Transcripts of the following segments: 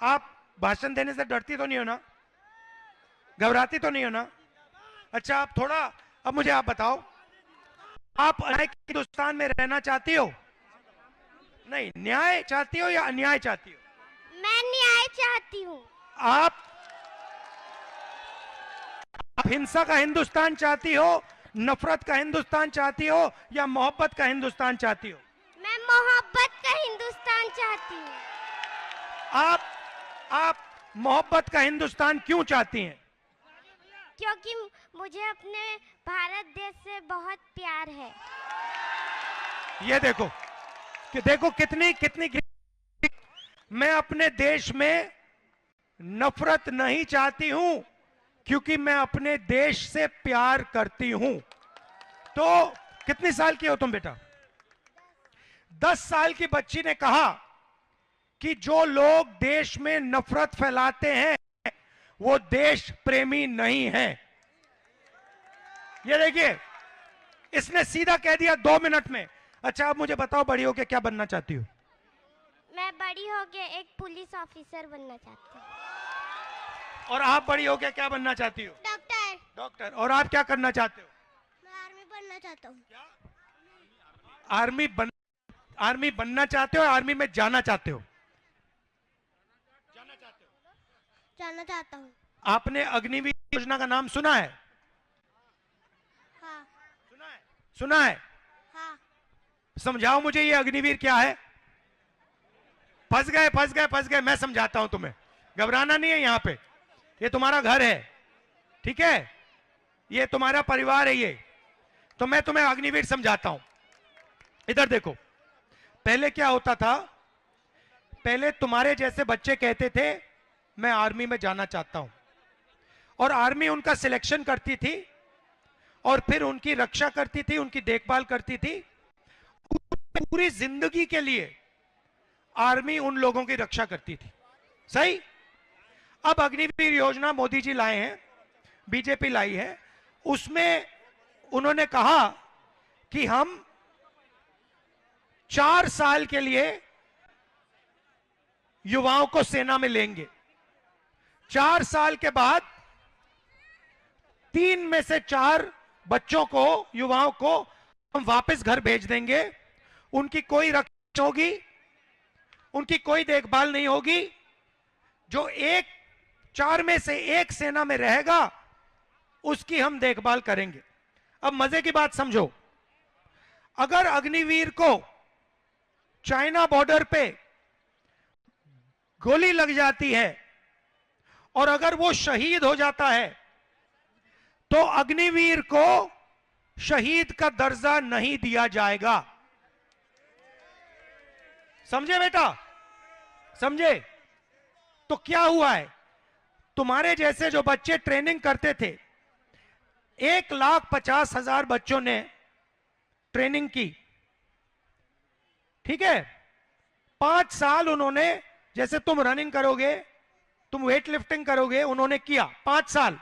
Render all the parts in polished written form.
आप भाषण देने से डरती तो नहीं हो ना, घबराती तो नहीं हो ना? अच्छा, आप थोड़ा, अब मुझे आप बताओ, आप न्याय के हिंदुस्तान में रहना चाहती हो? नहीं, न्याय चाहती हो या अन्याय चाहती हो? मैं न्याय चाहती हूँ। आप हिंसा का हिंदुस्तान चाहती हो, नफरत का हिंदुस्तान चाहती हो, या मोहब्बत का हिंदुस्तान चाहती हो? मैं मोहब्बत का हिंदुस्तान चाहती हूँ। आप मोहब्बत का हिंदुस्तान क्यों चाहती हैं? क्योंकि मुझे अपने भारत देश से बहुत प्यार है। ये देखो कि देखो कितनी कितनी मैं अपने देश में नफरत नहीं चाहती हूं, क्योंकि मैं अपने देश से प्यार करती हूं। तो कितनी साल की हो तुम बेटा? 10 साल की बच्ची ने कहा कि जो लोग देश में नफरत फैलाते हैं वो देश प्रेमी नहीं है। ये देखिए, इसने सीधा कह दिया 2 मिनट में। अच्छा, अब मुझे बताओ, बड़ी होके क्या बनना चाहती हो? मैं बड़ी होके एक पुलिस ऑफिसर बनना चाहती हूँ। और आप बड़ी होके क्या बनना चाहती हो? डॉक्टर। डॉक्टर। और आप क्या करना चाहते हो? मैं आर्मी बनना चाहता हूँ। आर्मी बनना चाहते हो, आर्मी में जाना चाहते हो? जाना चाहता हूँ। आपने अग्निवीर योजना का नाम सुना है? हाँ। सुना है? हाँ। समझाओ मुझे, ये अग्निवीर क्या है? फंस गए, मैं समझाता हूं तुम्हें, घबराना नहीं है। यहां पे ये तुम्हारा घर है, ठीक है? ये तुम्हारा परिवार है ये। तो मैं तुम्हें अग्निवीर समझाता हूं। इधर देखो, पहले क्या होता था? पहले तुम्हारे जैसे बच्चे कहते थे मैं आर्मी में जाना चाहता हूं, और आर्मी उनका सिलेक्शन करती थी और फिर उनकी रक्षा करती थी, उनकी देखभाल करती थी। पूरी जिंदगी के लिए आर्मी उन लोगों की रक्षा करती थी, सही? अब अग्निवीर योजना मोदी जी लाए हैं, बीजेपी लाई है। उसमें उन्होंने कहा कि हम 4 साल के लिए युवाओं को सेना में लेंगे। 4 साल के बाद 3 में से 4 बच्चों को, युवाओं को हम वापस घर भेज देंगे। उनकी कोई रक्षा होगी, उनकी कोई देखभाल नहीं होगी। जो 4 में से 1 सेना में रहेगा उसकी हम देखभाल करेंगे। अब मजे की बात समझो, अगर अग्निवीर को चाइना बॉर्डर पे गोली लग जाती है और अगर वो शहीद हो जाता है तो अग्निवीर को शहीद का दर्जा नहीं दिया जाएगा। समझे बेटा? समझे? तो क्या हुआ है, तुम्हारे जैसे जो बच्चे ट्रेनिंग करते थे, 1,50,000 बच्चों ने ट्रेनिंग की, ठीक है? 5 साल उन्होंने, जैसे तुम रनिंग करोगे, तुम वेट लिफ्टिंग करोगे, उन्होंने किया 5 साल।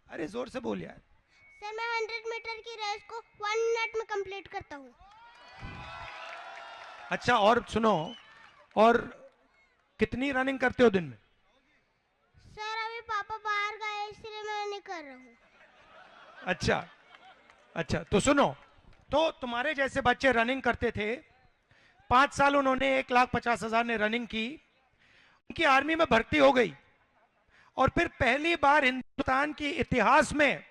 अरे जोर से बोल यार। सर, मैं 100 मीटर की रेस को 1 मिनट में कंप्लीट करता हूँ। अच्छा, और सुनो, और कितनी रनिंग करते हो दिन में? सर, अभी पापा बाहर गए इसलिए मैं नहीं कर रहा हूँ। अच्छा, तो सुनो, तो तुम्हारे जैसे बच्चे रनिंग करते थे, 5 साल उन्होंने, 1,50,000 ने रनिंग की, उनकी आर्मी में भर्ती हो गई, और फिर पहली बार हिंदुस्तान की इतिहास में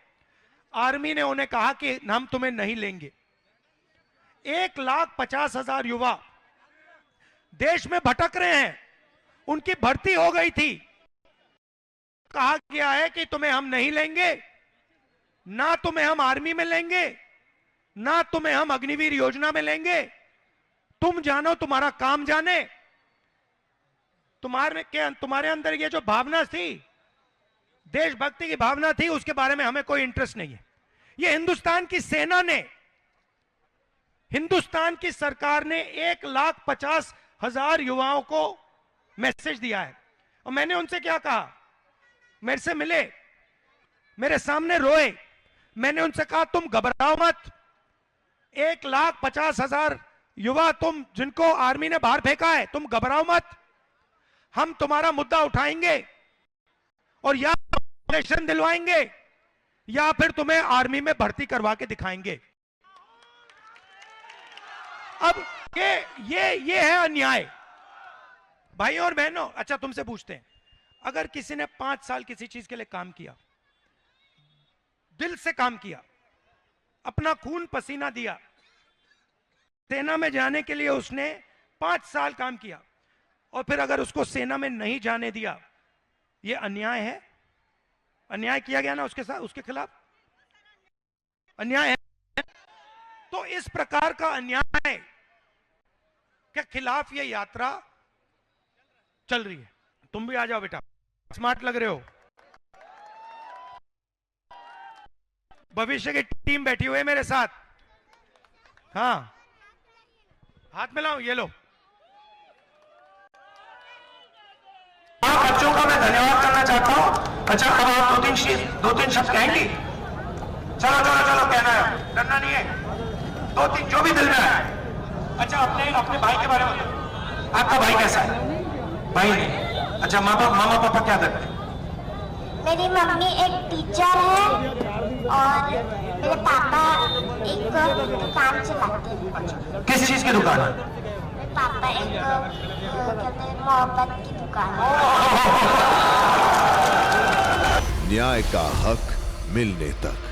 आर्मी ने उन्हें कहा कि हम तुम्हें नहीं लेंगे। 1,50,000 युवा देश में भटक रहे हैं, उनकी भर्ती हो गई थी। कहा गया है कि तुम्हें हम नहीं लेंगे, ना तुम्हें हम आर्मी में लेंगे, ना तुम्हें हम अग्निवीर योजना में लेंगे। तुम जानो, तुम्हारा काम जाने। तुम्हारे अंदर ये जो भावना थी, देशभक्ति की भावना थी, उसके बारे में हमें कोई इंटरेस्ट नहीं है। ये हिंदुस्तान की सेना ने, हिंदुस्तान की सरकार ने 1,50,000 युवाओं को मैसेज दिया है। और मैंने उनसे क्या कहा, मेरे से मिले, मेरे सामने रोए। मैंने उनसे कहा तुम घबराओ मत, 1,50,000 युवा तुम जिनको आर्मी ने बाहर फेंका है, तुम घबराओ मत, हम तुम्हारा मुद्दा उठाएंगे और या ऑपरेशन दिलवाएंगे या फिर तुम्हें आर्मी में भर्ती करवा के दिखाएंगे। अब ये है अन्याय। भाइयों और बहनों, अच्छा तुमसे पूछते हैं, अगर किसी ने 5 साल किसी चीज के लिए काम किया, दिल से काम किया, अपना खून पसीना दिया, सेना में जाने के लिए उसने 5 साल काम किया, और फिर अगर उसको सेना में नहीं जाने दिया, यह अन्याय है? अन्याय किया गया ना उसके साथ, उसके खिलाफ अन्याय है। तो इस प्रकार का अन्याय के खिलाफ यह यात्रा चल रही है। तुम भी आ जाओ बेटा, स्मार्ट लग रहे हो। भविष्य की टीम बैठी हुई है मेरे साथ। हाँ, हाथ मिलाओ, ये लो। बच्चों का मैं धन्यवाद करना चाहता हूं। अच्छा, अब आप दो तीन शब्द कहेंगी? चलो चलो चलो, कहना है, डरना नहीं है। 2-3 जो भी दिल में आए। अच्छा, अपने भाई के बारे में बताओ। आपका भाई कैसा है? भाई नहीं। अच्छा, मामा पापा क्या करते हैं? मेरी मम्मी एक टीचर है और मेरे पापा एक दुकान चलाते हैं। अच्छा, किस चीज की दुकान है? मेरे पापा एक कहते हैं मोहब्बत की दुकान है। न्याय का हक मिलने तक।